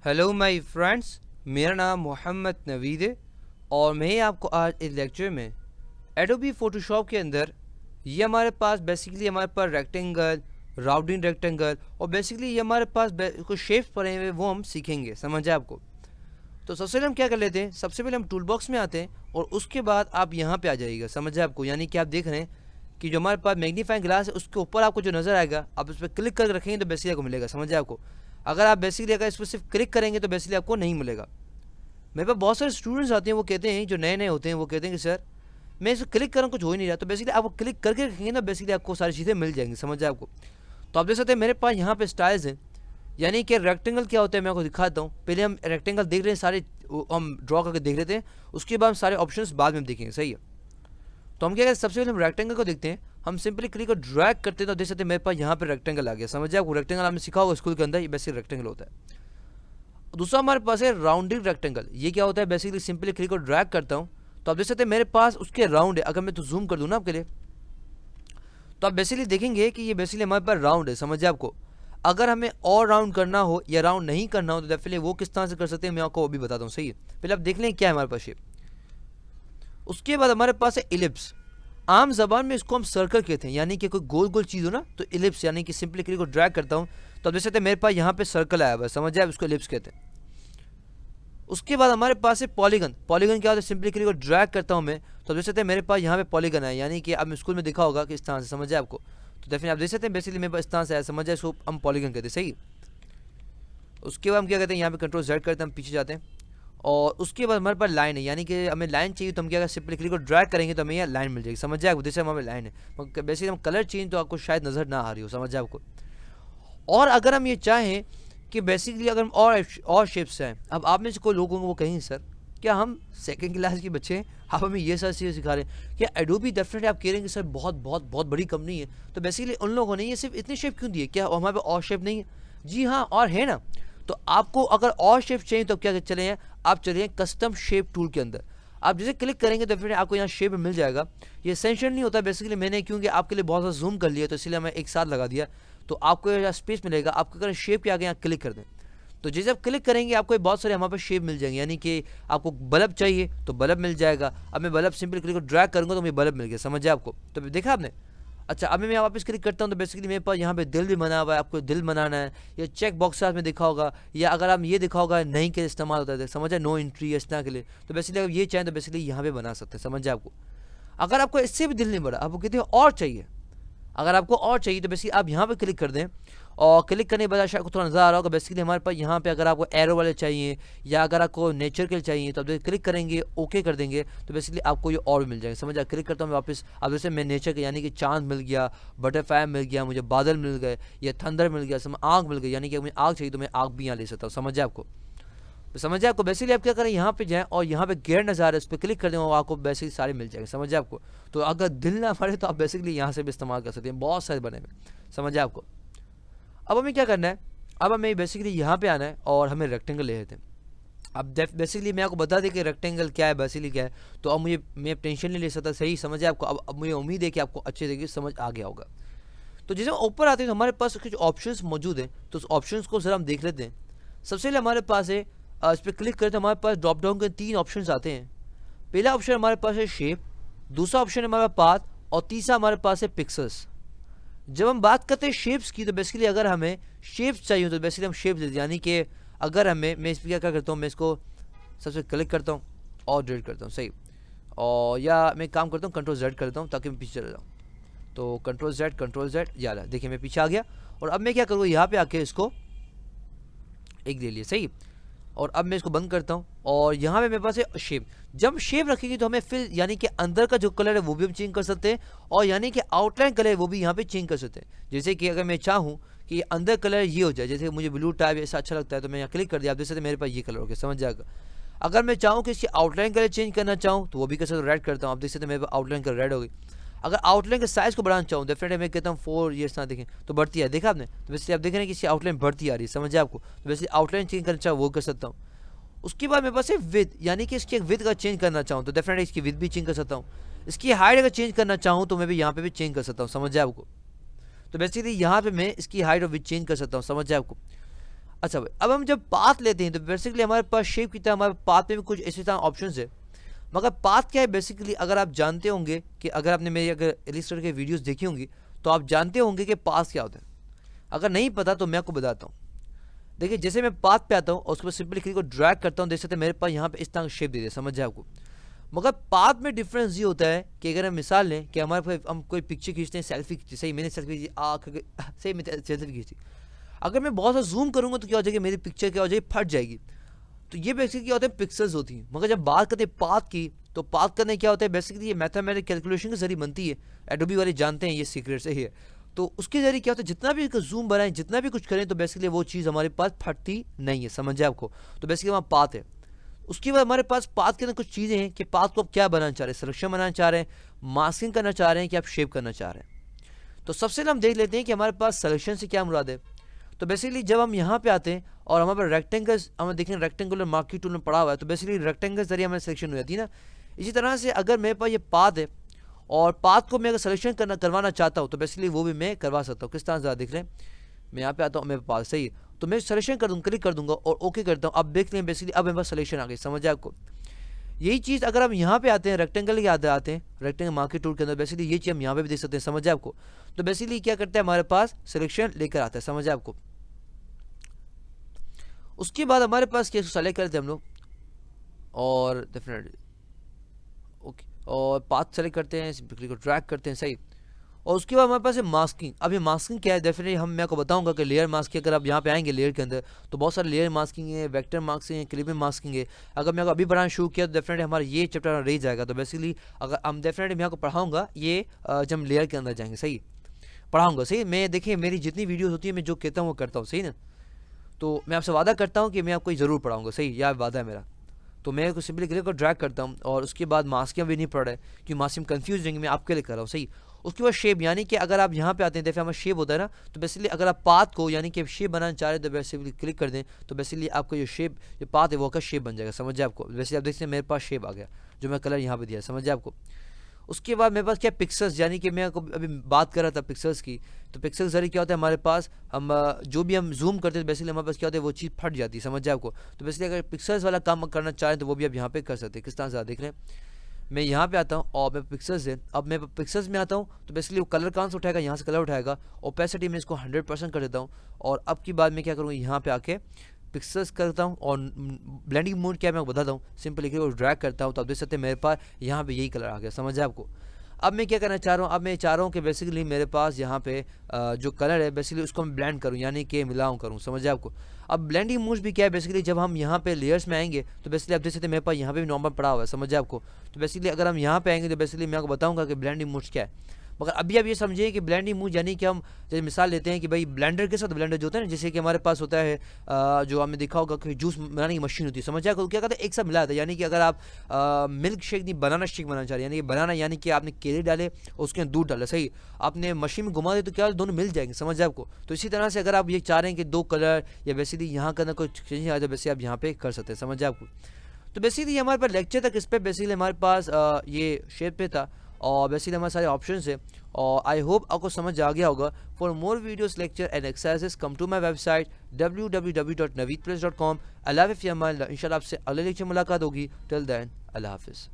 Hello my friends, मेरा नाम मोहम्मद नवीद है और मैं आपको आज इस लेक्चर में एडोबी फोटोशॉप के अंदर ये हमारे पास रेक्टेंगल, राउंडिंग रेक्टेंगल और बेसिकली ये हमारे पास कुछ शेप्स पड़े हुए वो हम सीखेंगे। समझे आपको? तो सबसे पहले हम क्या कर लेते हैं, सबसे पहले हम टूल बॉक्स में आते हैं और उसके बाद आप यहाँ पे आ जाइएगा। समझे आपको? यानी कि आप देख रहे हैं कि जो हमारे पास मैग्नीफाइंग ग्लास है उसके ऊपर आपको जो नज़र आएगा, आप उस पर क्लिक करके रखेंगे तो बेसिकली आपको मिलेगा। समझे आपको? अगर आप बेसिकली अगर इस पर सिर्फ क्लिक करेंगे तो बेसिकली आपको नहीं मिलेगा। मेरे पास बहुत सारे स्टूडेंट्स आते हैं, वो कहते हैं, जो नए नए होते हैं, वो कहते हैं कि सर मैं इस पर क्लिक कर रहा हूँ, कुछ हो ही नहीं रहा। तो बेसिकली आपको क्लिक करके रखेंगे ना, बेसिकली आपको सारी चीज़ें मिल जाएंगी। समझ आपको? तो आप देख सकते हैं मेरे पास यहाँ पे स्टाइल्स हैं। यानी कि रेक्टेंगल क्या होता है मैं आपको दिखाता हूँ। पहले हम रेक्टेंगल देख रहे हैं, सारे हम ड्रॉ करके देख लेते हैं, उसके बाद हम सारे ऑप्शंस बाद में हम देखेंगे। सही है? तो हम क्या करते हैं, सबसे पहले हम रेक्टेंगल को देखते हैं। हम सिंपली क्लिक और ड्रैग करते हैं तो देख सकते हैं मेरे पास यहाँ पे रेक्टेंगल आ गया। समझ आपको? रेक्टेंगल आपने सीखा होगा स्कूल के अंदर, ये बेसिक रेक्टेंगल होता है। दूसरा हमारे पास है राउंडिंग रेक्टेंगल। ये क्या होता है, बेसिकली सिंपली क्लिक और ड्रैग करता हूँ तो आप देख सकते हैं मेरे पास उसके राउंड है। अगर मैं तो जूम कर दूँ ना आपके लिए, तो आप बेसिकली देखेंगे कि ये बेसिकली हमारे पास राउंड है। समझिए आपको? अगर हमें और राउंड करना हो या राउंड नहीं करना हो तो डेफिनेटली वो किस तरह से कर सकते हैं मैं आपको वो भी बताता हूँ। सही है? पहले आप देख लें क्या है हमारे पास शेप। उसके बाद हमारे पास है इलिप्स। आम जबान में इसको हम सर्कल कहते हैं, यानी कि कोई गोल गोल चीज़ हो ना तो इलिप्स, यानी कि सिंपली क्लिक को ड्रैग करता हूँ तो आप देख सकते हैं मेरे पास यहाँ पे सर्कल आया हुआ है। समझ आए? उसको इलिप्स कहते हैं। उसके बाद हमारे पास है पॉलीगन। पॉलीगन क्या होता है, सिंपली क्लिक को ड्रैग करता हूँ मैं तो आप देख सकते हैं मेरे पास यहाँ पे पॉलीगन है, यानी कि अब स्कूल में देखा होगा कि इस तरह से। समझ आए आपको? तो डेफिनेटली आप देख सकते हैं बेसिकली मेरे पास इस तरह से है। समझ आए? इसको हम पॉलीगन कहते हैं। सही। उसके बाद हम क्या कहते हैं, यहाँ पे कंट्रोल जेड करते हैं, हम पीछे जाते हैं और उसके बाद हमारे पास लाइन है, यानी कि हमें लाइन चाहिए तो हम क्या करें, सिंपली क्लिक को ड्रैग करेंगे तो हमें यहाँ लाइन मिल जाएगी। समझ जाए? जैसे हमारे लाइन है, बेसिकली हम कलर चेंज तो आपको शायद नज़र ना आ रही हो। समझ जाए आपको? और अगर हम ये चाहें कि बेसिकली अगर हम और शेप्स हैं, अब आप में से कोई लोग होंगे वो कहेंगे सर क्या हम सेकंड क्लास के बच्चे हैं, आप हमें ये सारी चीज़ें सिखा रहे हैं क्या? एडोबी डेफिनेटली आप कह रहे हैं कि सर बहुत बहुत बहुत बड़ी कंपनी है, तो बेसिकली उन लोगों ने ये सिर्फ इतने शेप क्यों दिए, क्या हमारे पास और शेप नहीं है? जी हाँ, और है ना। तो आपको अगर और शेप चाहिए तो क्या चले हैं, आप चलिए कस्टम शेप टूल के अंदर। आप जैसे क्लिक करेंगे तो फिर आपको यहाँ शेप मिल जाएगा। ये एसेंशियल नहीं होता बेसिकली, मैंने क्योंकि आपके लिए बहुत सा जूम कर लिया तो इसलिए मैं एक साथ लगा दिया। तो आपको यहाँ स्पेस मिलेगा, आपको अगर शेप के आगे यहाँ क्लिक कर दें तो जैसे आप क्लिक करेंगे आपको बहुत सारे हमारे पास शेप मिल जाएंगे। यानी कि आपको बल्ब चाहिए तो बल्ब मिल जाएगा। अब मैं बल्ब सिंपली क्लिक ड्रैग करूँगा तो मुझे बल्ब मिल गया। समझ जाए आपको? तो देखा आपने? अच्छा, अभी मैं वापस क्लिक करता हूँ तो बेसिकली मेरे पास यहाँ पे दिल भी बना हुआ है। आपको दिल बनाना है, या चेक बॉक्स में देखा होगा, या अगर आप ये देखा होगा नहीं के इस्तेमाल होता है, समझ नो एंट्री इस तरह के लिए, तो बेसिकली अगर ये चाहें तो बेसिकली यहाँ पे बना सकते हैं। समझ जाए आपको? अगर आपको इससे भी दिल नहीं बना, आपको कहते हैं और चाहिए, अगर आपको और चाहिए तो बेसिकली आप यहाँ पे क्लिक कर दें और क्लिक करने के बाद शायद आपको थोड़ा नज़र आ रहा होगा बेसिकली हमारे पास यहाँ पे अगर आपको एरो वाले चाहिए या अगर आपको नेचर के लिए चाहिए तो आप क्लिक करेंगे, ओके कर देंगे तो बेसिकली आपको ये और भी मिल जाएंगे। समझ? क्लिक करता हूँ मैं वापस, अब जैसे मैं नेचर के, यानी कि चांद मिल गया, बटरफ्लाई मिल गया, मुझे बादल मिल गए, या थंडर मिल गया, आग मिल गई, यानी कि मुझे आग चाहिए तो मैं आग भी यहाँ ले सकता हूँ। समझ जाए आपको? तो समझ आपको? बेसिकली आप क्या करें, यहाँ पे जाएं और यहाँ पे गेयर नज़र आ रहा है, उस पर क्लिक कर दें और आपको बेसिकली सारे मिल जाएंगे। समझ आपको? तो अगर दिल ना पड़े तो आप बेसिकली यहाँ से भी इस्तेमाल कर सकते हैं, बहुत सारे बने हुए। समझ आपको? अब हमें क्या करना है, अब हमें बेसिकली यहाँ पे आना है और हमें रेक्टेंगल ले लेते हैं। अब बेसिकली मैं आपको बता दें कि रेक्टेंगल क्या है, बेसिकली क्या है, तो अब मैं टेंशन नहीं ले सकता। सही समझ आपको? अब मुझे उम्मीद है कि आपको अच्छे तरीके से समझ आ गया होगा। तो जैसे ऊपर आते हैं तो हमारे पास कुछ ऑप्शंस मौजूद हैं, तो उस ऑप्शंस को जरा हम देख लेते हैं। सबसे पहले हमारे पास है, इस पर क्लिक करें तो हमारे पास ड्रॉप डाउन के 3 ऑप्शंस आते हैं। पहला ऑप्शन हमारे पास है शेप, दूसरा ऑप्शन है हमारे पास पाथ और तीसरा हमारे पास है पिक्सल्स। जब हम बात करते हैं शेप्स की तो बेसिकली अगर हमें शेप्स चाहिए तो बेसिकली हम शेप्स लेते हैं, यानी कि अगर हमें, मैं इस पर क्या करता हूँ, मैं इसको सबसे क्लिक करता हूँ और डिलीट करता हूँ। सही। और या मैं काम करता हूँ कंट्रोल जेड करता हूँ ताकि मैं पीछे चला जाऊँ। तो कंट्रोल जेड यार, देखिए मैं पीछे आ गया। और अब मैं क्या करूँगा, यहाँ पे आके इसको एक ले लिया। सही। और अब मैं इसको बंद करता हूँ और यहाँ पे मेरे पास है शेप। जब शेप रखेंगे तो हमें फिर यानी कि अंदर का जो कलर है वो भी हम चेंज कर सकते हैं और यानी कि आउटलाइन कलर है वो भी यहाँ पे चेंज कर सकते हैं। जैसे कि अगर मैं चाहूँ कि अंदर कलर ये हो जाए, जैसे मुझे ब्लू टाइप ऐसा अच्छा लगता है तो मैं यहाँ क्लिक कर दिया, आप देख सकते मेरे पास ये कलर हो गया। समझ जाएगा? अगर मैं चाहूँ कि इसकी आउटलाइन कलर चेंज करना चाहूँ तो वो भी कर सकते, रेड करता हूँ, आप देख सकते मेरे पास आउटलाइन कलर रेड हो गई। अगर आउटलाइन के साइज को बढ़ाना चाहूँ डेफिनेटली मैं कहता हूँ 4 ईयर्स ना देखें तो बढ़ती है। देखा आपने? तो वैसे आप देख रहे हैं कि इसकी आउटलाइन बढ़ती आ रही है। समझ आपको? तो वैसे आउटलाइन चेंज करना चाहूँ वो कर सकता हूँ। उसके बाद मेरे पास है विथ, यानी कि इसकी एक विथ का चेंज करना चाहूँ तो डेफिनेटली इसकी विथ भी चेंज कर सकता हूँ। इसकी हाइट अगर चेंज करना चाहूँ तो मैं भी यहाँ पे भी चेंज कर सकता हूँ। समझ जाए आपको? तो बेसिकली यहाँ पे मैं इसकी हाइट और विथ चेंज कर सकता हूँ। समझ जाए आपको? अच्छा भाई, अब हम जब पाथ लेते हैं तो बेसिकली हमारे पास शेप की तरह हमारे पाथ में भी कुछ इसी तरह ऑप्शन है। मगर पाथ क्या है बेसिकली, अगर आप जानते होंगे कि अगर आपने मेरी अगर इलिस्ट्रेटर के वीडियोस देखी होंगी तो आप जानते होंगे कि पाथ क्या होता है। अगर नहीं पता तो मैं आपको बताता हूँ। देखिए, जैसे मैं पाथ पे आता हूँ और उसके बाद सिंपली क्लिक को ड्रैग करता हूँ, देख सकते हैं मेरे पास यहाँ पे इस तरह का शेप दे दिया, समझ जाए आपको। मगर पाथ में डिफरेंस ये होता है कि अगर हम मिसाल लें कि हमारे पास हम कोई पिक्चर खींचते हैं, सेल्फी खींची, सही मैंने सेल्फी खींची, सही मैंने सेल्फी खींची, अगर मैं बहुत सा जूम करूंगा तो क्या हो जाएगी, मेरी पिक्चर क्या हो जाएगी, फट जाएगी। तो ये बेसिकली क्या होता है, पिक्सल्स होती हैं। मगर जब बात करते हैं पाथ की, तो पाथ करने क्या होता है बेसिकली, ये मैथमेटिक कैलकुलेशन के जरिए बनती है। एडोबी वाले जानते हैं ये सीक्रेट से ही है। तो उसके जरिए क्या होता है, जितना भी जूम बनाएं, जितना भी कुछ करें, तो बेसिकली वो चीज़ हमारे पास फटती नहीं है, समझे आपको। तो बेसिकली वहाँ पाथ है। उसके बाद हमारे पास पाथ के अंदर कुछ चीज़ें हैं कि पाथ को आप क्या बनाना चाह रहे हैं, सिलेक्शन बनाना चाह रहे हैं, मास्किंग करना चाह रहे हैं, कि आप शेप करना चाह रहे हैं। तो सबसे पहले हम देख लेते हैं कि हमारे पास सिलेक्शन से क्या मुराद है। तो बेसिकली जब हम यहाँ पे आते हैं और हमारे पास रेक्टेंगल्स, हमें देखें रेक्टेंगुलर मार्की टूल में पड़ा हुआ है, तो बेसिकली रेक्टेंगल जरिए हमें सिलेक्शन हो जाती है ना। इसी तरह से अगर मेरे पास ये पाथ है और पाथ को मैं अगर सिलेक्शन करवाना चाहता हूँ, तो बेसिकली वो भी मैं करवा सकता हूँ। किस तरह से दिख रहे हैं, मैं यहाँ पे आता हूँ, मेरे पास सही है, तो मैं सिलेक्शन कर दूँगा, क्लिक कर दूंगा और ओके करता हूँ। अब देख लें बेसिकली अब मेरे पास सिलेक्शन आ गई, समझ आए आपको। यही चीज़ अगर हम यहाँ पे आते हैं, रेक्टेंगल के आते हैं रेक्टेंगल मार्केट टूल के अंदर, बेसिकली ये चीज़ हम यहाँ पे भी देख सकते हैं, समझ आए आपको। तो बेसिकली क्या करते हैं, हमारे पास सिलेक्शन लेकर आता है, समझ आए आपको। उसके बाद हमारे पास क्या सेलेक्ट करते हैं हम लोग, और डेफिनेटली ओके, और पाथ सेलेक्ट करते हैं, सिंपली को ड्रैग करते हैं, सही। और उसके बाद हमारे पास है मास्किंग। अब ये मास्किंग क्या है, डेफिनेटली मैं आपको बताऊंगा कि लेयर मास्किंग, अगर आप यहाँ पे आएंगे लेयर के अंदर, तो बहुत सारे लेयर मास्किंग है, वेक्टर मास्किंग है, क्लिपिंग मास्किंग है। अगर मैं अभी पढ़ाना शुरू किया तो डेफिनेटली हमारा ये चैप्टर रह जाएगा। तो बेसिकली अगर हम डेफिनेटली मैं आपको पढ़ाऊंगा ये जब हम लेयर के अंदर जाएंगे, सही पढ़ाऊंगा, सही। मैं देखिए मेरी जितनी वीडियोस होती है मैं जो कहता हूँ वो करता हूँ, सही ना। तो मैं आपसे वादा करता हूँ कि मैं आपको ज़रूर पढ़ाऊंगा, सही, यह वादा है मेरा। तो मैं को सिंपली क्लिक को ड्रैग करता हूँ और उसके बाद मास्किंग भी नहीं पड़ रहा है कि मास्किंग कंफ्यूज रहेंगे, मैं आपके लिए कर रहा हूँ, सही। उसके बाद शेप, यानी कि अगर आप यहाँ पे आते हैं तो फिर हमारा शेप होता है ना, तो बेसिकली अगर आप पाथ को यानी कि शेप बनाना चाह रहे हैं तो बेसिकली क्लिक कर दें, तो बेसिकली आपका जो शेप जो पाथ है वो का शेप बन जाएगा, समझ जाए आपको। वैसे आप देखते हैं मेरे पास शेप आ गया जो मैं कलर यहाँ पे दिया, समझ जाए आपको। उसके बाद मेरे पास क्या पिक्सल्स, यानी कि मैं अभी बात कर रहा था पिक्सल्स की। तो पिक्सल्स जरिए क्या होता है हमारे पास, हम जो भी हम जूम करते हैं बेसिकली हमारे पास क्या होता है वो चीज़ फट जाती है, समझ जाए आपको। तो बेसिकली अगर पिक्सल्स वाला काम करना चाहें तो वो भी आप यहाँ पे कर सकते हैं। किस तरह से देख रहे हैं, मैं यहाँ पे आता हूँ और मैं पिक्सल्स है, अब मैं पिक्सल्स में आता हूँ तो बेसिकली वो कलर कहाँ से उठाएगा, यहाँ से कलर उठाएगा। ओपेसिटी में इसको 100% कर देता हूँ। और अब की बात मैं क्या करूँगा, यहाँ पे आके पिक्सल्स करता हूँ और ब्लेंडिंग मोड क्या है मैं बताता हूँ। सिंपली ड्रैग करता हूँ तो आप देख सकते हैं मेरे पास यहाँ पे यही कलर आ गया, समझ है आपको। अब मैं क्या करना चाह रहा हूँ, अब मैं चाह रहा हूँ कि बेसिकली मेरे पास यहाँ पे जो कलर है बेसिकली उसको मैं ब्लेंड करूँ, यानी कि मिलाऊँ करूँ, समझ जाए आपको। अब ब्लेंडिंग मूव्स भी क्या है बेसिकली, जब हम यहाँ पे लेयर्स में आएंगे तो बेसिकली आप देख सकते हैं मेरे पास यहाँ पे भी नॉर्मल पड़ा हुआ है, समझ जाए आपको। तो बेसिकली अगर हम यहाँ पे आएंगे तो बेसिकली मैं आपको बताऊँगा कि ब्लेंडिंग मूव्स क्या है। मगर अभी आप ये समझिए कि ब्लेंडिंग मूव यानी कि हम जैसे मिसाल लेते हैं कि भाई ब्लेंडर के साथ ब्लेंडर जो होता है ना, जैसे कि हमारे पास होता है जो हमने देखा होगा कि जूस बनाने की मशीन होती है, समझ जाए क्या कहते हैं, एक साथ मिला था। यानी कि अगर आप मिल्क शेक नहीं बनाना शेक बनाना चाह रहे हैं, यानी कि बनाना यानी कि आपने केले डाले और उसके अंदर दूध डाला, सही, आपने मशीन में घुमा दे तो क्या दोनों मिल जाएंगे, समझ जाए आपको। तो इसी तरह से अगर आप ये चाह रहे हैं कि दो कलर या बेसिकली यहाँ का ना कोई चेंज आ जाए, वैसे आप यहाँ पे कर सकते हैं, समझ जाए आपको। तो बेसिकली हमारे पास लेक्चर तक इस पर बेसिकली हमारे पास ये शेप पे था और बेसिकली हमारे सारे ऑप्शंस है और आई होप आपको समझ आ गया होगा। For more videos lecture and exercises come to my website www.naveedpress.com। अल्लाह हाफ़िज़, इंशाल्लाह आपसे अगले लेक्चर मुलाकात होगी। टिल देन अल्लाह हाफ़िज़।